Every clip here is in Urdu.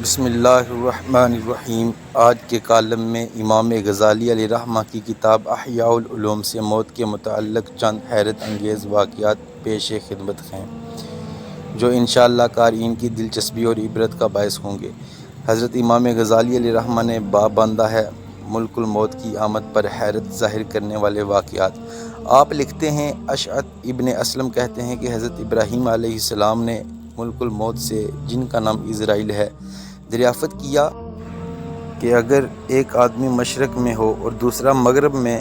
بسم اللہ الرحمن الرحیم۔ آج کے کالم میں امام غزالی علیہ رحمہ کی کتاب احیاء العلوم سے موت کے متعلق چند حیرت انگیز واقعات پیش خدمت ہیں جو انشاءاللہ قارئین کی دلچسپی اور عبرت کا باعث ہوں گے۔ حضرت امام غزالی علیہ رحمہ نے باب باندھا ہے ملک الموت کی آمد پر حیرت ظاہر کرنے والے واقعات۔ آپ لکھتے ہیں، اشعث ابن اسلم کہتے ہیں کہ حضرت ابراہیم علیہ السلام نے ملک الموت سے، جن کا نام عزرائیل ہے، دریافت کیا کہ اگر ایک آدمی مشرق میں ہو اور دوسرا مغرب میں،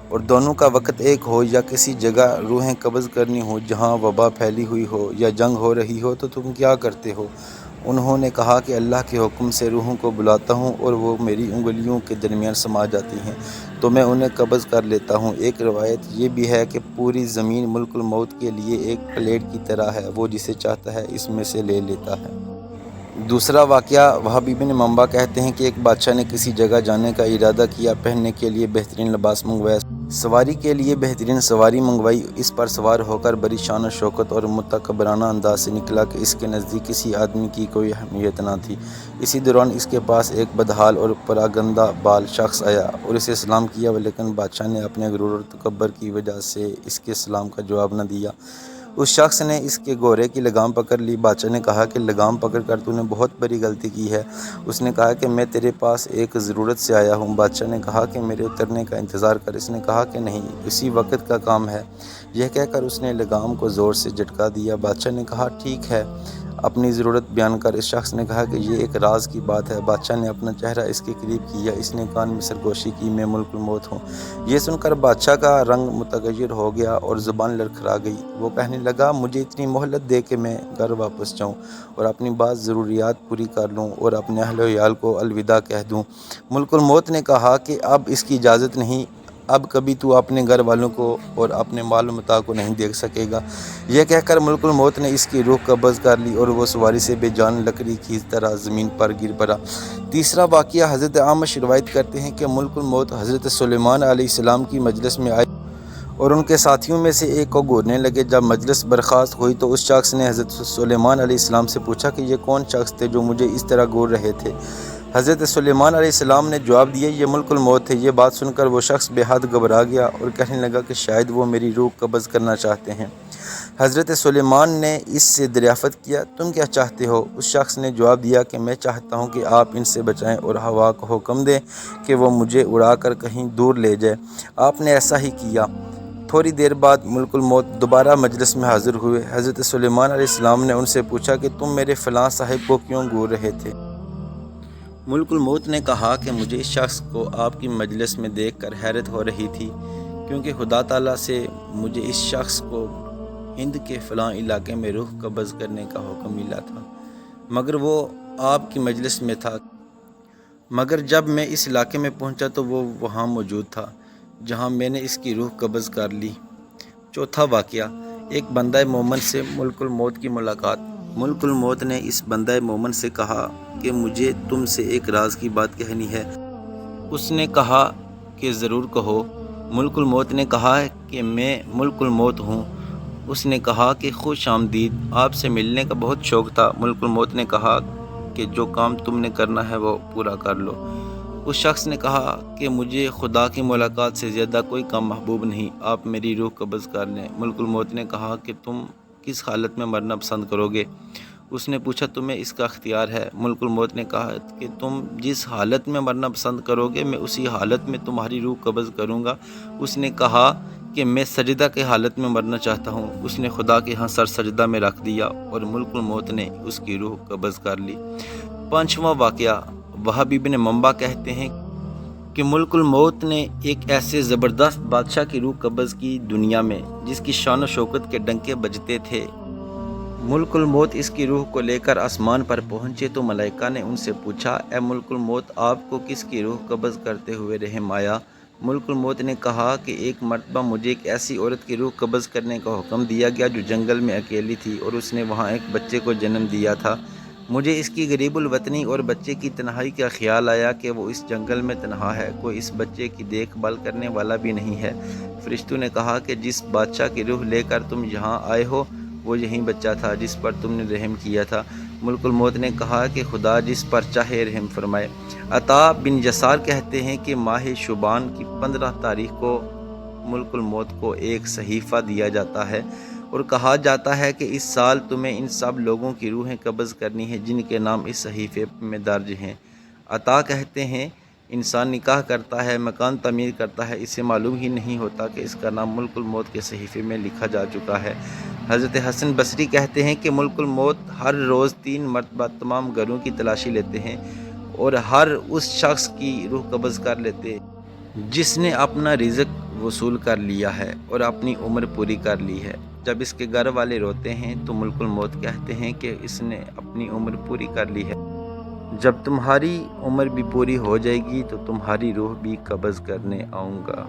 اور دونوں کا وقت ایک ہو، یا کسی جگہ روحیں قبض کرنی ہو جہاں وبا پھیلی ہوئی ہو یا جنگ ہو رہی ہو، تو تم کیا کرتے ہو؟ انہوں نے کہا کہ اللہ کے حکم سے روحوں کو بلاتا ہوں اور وہ میری انگلیوں کے درمیان سما جاتی ہیں تو میں انہیں قبض کر لیتا ہوں۔ ایک روایت یہ بھی ہے کہ پوری زمین ملک الموت کے لیے ایک پلیٹ کی طرح ہے، وہ جسے چاہتا ہے اس میں سے لے لیتا ہے۔ دوسرا واقعہ، وہب بن منبع کہتے ہیں کہ ایک بادشاہ نے کسی جگہ جانے کا ارادہ کیا، پہننے کے لیے بہترین لباس منگوایا، سواری کے لیے بہترین سواری منگوائی، اس پر سوار ہو کر بڑی شان و شوکت اور متکبرانہ انداز سے نکلا کہ اس کے نزدیک کسی آدمی کی کوئی اہمیت نہ تھی۔ اسی دوران اس کے پاس ایک بدحال اور پراگندہ بال شخص آیا اور اسے سلام کیا، لیکن بادشاہ نے اپنے غرور اور تکبر کی وجہ سے اس کے سلام کا جواب نہ دیا۔ اس شخص نے اس کے گھوڑے کی لگام پکڑ لی۔ بادشاہ نے کہا کہ لگام پکڑ کر تو نے بہت بڑی غلطی کی ہے۔ اس نے کہا کہ میں تیرے پاس ایک ضرورت سے آیا ہوں۔ بادشاہ نے کہا کہ میرے اترنے کا انتظار کر۔ اس نے کہا کہ نہیں، اسی وقت کا کام ہے۔ یہ کہہ کر اس نے لگام کو زور سے جھٹکا دیا۔ بادشاہ نے کہا ٹھیک ہے، اپنی ضرورت بیان کر۔ اس شخص نے کہا کہ یہ ایک راز کی بات ہے۔ بادشاہ نے اپنا چہرہ اس کے قریب کیا۔ اس نے کان میں سرگوشی کی، میں ملک الموت ہوں۔ یہ سن کر بادشاہ کا رنگ متغیر ہو گیا اور زبان لڑکھڑا گئی۔ وہ کہنے لگا، مجھے اتنی مہلت دے کہ میں گھر واپس جاؤں اور اپنی بعض ضروریات پوری کر لوں اور اپنے اہل و عیال کو الوداع کہہ دوں۔ ملک الموت نے کہا کہ اب اس کی اجازت نہیں، اب کبھی تو اپنے گھر والوں کو اور اپنے مال و متاع کو نہیں دیکھ سکے گا۔ یہ کہہ کر ملک الموت نے اس کی روح قبض کر لی اور وہ سواری سے بے جان لکڑی کی طرح زمین پر گر پڑا۔ تیسرا واقعہ، حضرت اعمش روایت کرتے ہیں کہ ملک الموت حضرت سلیمان علیہ السلام کی مجلس میں آئے اور ان کے ساتھیوں میں سے ایک کو گھورنے لگے۔ جب مجلس برخاست ہوئی تو اس شخص نے حضرت سلیمان علیہ السلام سے پوچھا کہ یہ کون شخص تھے جو مجھے اس طرح گھور رہے تھے؟ حضرت سلیمان علیہ السلام نے جواب دیا، یہ ملک الموت تھے۔ یہ بات سن کر وہ شخص بے حد گھبرا گیا اور کہنے لگا کہ شاید وہ میری روح قبض کرنا چاہتے ہیں۔ حضرت سلیمان نے اس سے دریافت کیا، تم کیا چاہتے ہو؟ اس شخص نے جواب دیا کہ میں چاہتا ہوں کہ آپ ان سے بچائیں اور ہوا کو حکم دیں کہ وہ مجھے اڑا کر کہیں دور لے جائے۔ آپ نے ایسا ہی کیا۔ تھوڑی دیر بعد ملک الموت دوبارہ مجلس میں حاضر ہوئے۔ حضرت سلیمان علیہ السلام نے ان سے پوچھا کہ تم میرے فلاں صاحب کو کیوں گھور رہے تھے؟ ملک الموت نے کہا کہ مجھے اس شخص کو آپ کی مجلس میں دیکھ کر حیرت ہو رہی تھی، کیونکہ خدا تعالیٰ سے مجھے اس شخص کو ہند کے فلاں علاقے میں روح قبض کرنے کا حکم ملا تھا، مگر وہ آپ کی مجلس میں تھا۔ مگر جب میں اس علاقے میں پہنچا تو وہ وہاں موجود تھا جہاں میں نے اس کی روح قبض کر لی۔ چوتھا واقعہ، ایک بندہ مومن سے ملک الموت کی ملاقات۔ ملک الموت نے اس بندہ مومن سے کہا کہ مجھے تم سے ایک راز کی بات کہنی ہے۔ اس نے کہا کہ ضرور کہو۔ ملک الموت نے کہا کہ میں ملک الموت ہوں۔ اس نے کہا کہ خوش آمدید، آپ سے ملنے کا بہت شوق تھا۔ ملک الموت نے کہا کہ جو کام تم نے کرنا ہے وہ پورا کر لو۔ اس شخص نے کہا کہ مجھے خدا کی ملاقات سے زیادہ کوئی کام محبوب نہیں، آپ میری روح قبض کر لیں۔ ملک الموت نے کہا کہ تم کس حالت میں مرنا پسند کرو گے؟ اس نے پوچھا، تمہیں اس کا اختیار ہے۔ ملک الموت نے کہا کہ تم جس حالت میں مرنا پسند کرو گے میں اسی حالت میں تمہاری روح قبض کروں گا۔ اس نے کہا کہ میں سجدہ کی حالت میں مرنا چاہتا ہوں۔ اس نے خدا کے ہاں سر سجدہ میں رکھ دیا اور ملک الموت نے اس کی روح قبض کر لی۔ پانچواں واقعہ، وہب بن منبع کہتے ہیں کہ ملک الموت نے ایک ایسے زبردست بادشاہ کی روح قبض کی دنیا میں جس کی شان و شوکت کے ڈنکے بجتے تھے۔ ملک الموت اس کی روح کو لے کر آسمان پر پہنچے تو ملائکہ نے ان سے پوچھا، اے ملک الموت، آپ کو کس کی روح قبض کرتے ہوئے رحم آیا؟ ملک الموت نے کہا کہ ایک مرتبہ مجھے ایک ایسی عورت کی روح قبض کرنے کا حکم دیا گیا جو جنگل میں اکیلی تھی اور اس نے وہاں ایک بچے کو جنم دیا تھا۔ مجھے اس کی غریب الوطنی اور بچے کی تنہائی کا خیال آیا کہ وہ اس جنگل میں تنہا ہے، کوئی اس بچے کی دیکھ بھال کرنے والا بھی نہیں ہے۔ فرشتوں نے کہا کہ جس بادشاہ کی روح لے کر تم یہاں آئے ہو وہ یہی بچہ تھا جس پر تم نے رحم کیا تھا۔ ملک الموت نے کہا کہ خدا جس پر چاہے رحم فرمائے۔ عطا بن یسار کہتے ہیں کہ ماہ شعبان کی 15 تاریخ کو ملک الموت کو ایک صحیفہ دیا جاتا ہے اور کہا جاتا ہے کہ اس سال تمہیں ان سب لوگوں کی روحیں قبض کرنی ہیں جن کے نام اس صحیفے میں درج ہیں۔ عطا کہتے ہیں انسان نکاح کرتا ہے، مکان تعمیر کرتا ہے، اسے معلوم ہی نہیں ہوتا کہ اس کا نام ملک الموت کے صحیفے میں لکھا جا چکا ہے۔ حضرت حسن بصری کہتے ہیں کہ ملک الموت ہر روز 3 مرتبہ تمام گھروں کی تلاشی لیتے ہیں اور ہر اس شخص کی روح قبض کر لیتے جس نے اپنا رزق وصول کر لیا ہے اور اپنی عمر پوری کر لی ہے۔ جب اس کے گھر والے روتے ہیں تو ملک الموت کہتے ہیں کہ اس نے اپنی عمر پوری کر لی ہے۔ جب تمہاری عمر بھی پوری ہو جائے گی تو تمہاری روح بھی قبض کرنے آؤں گا۔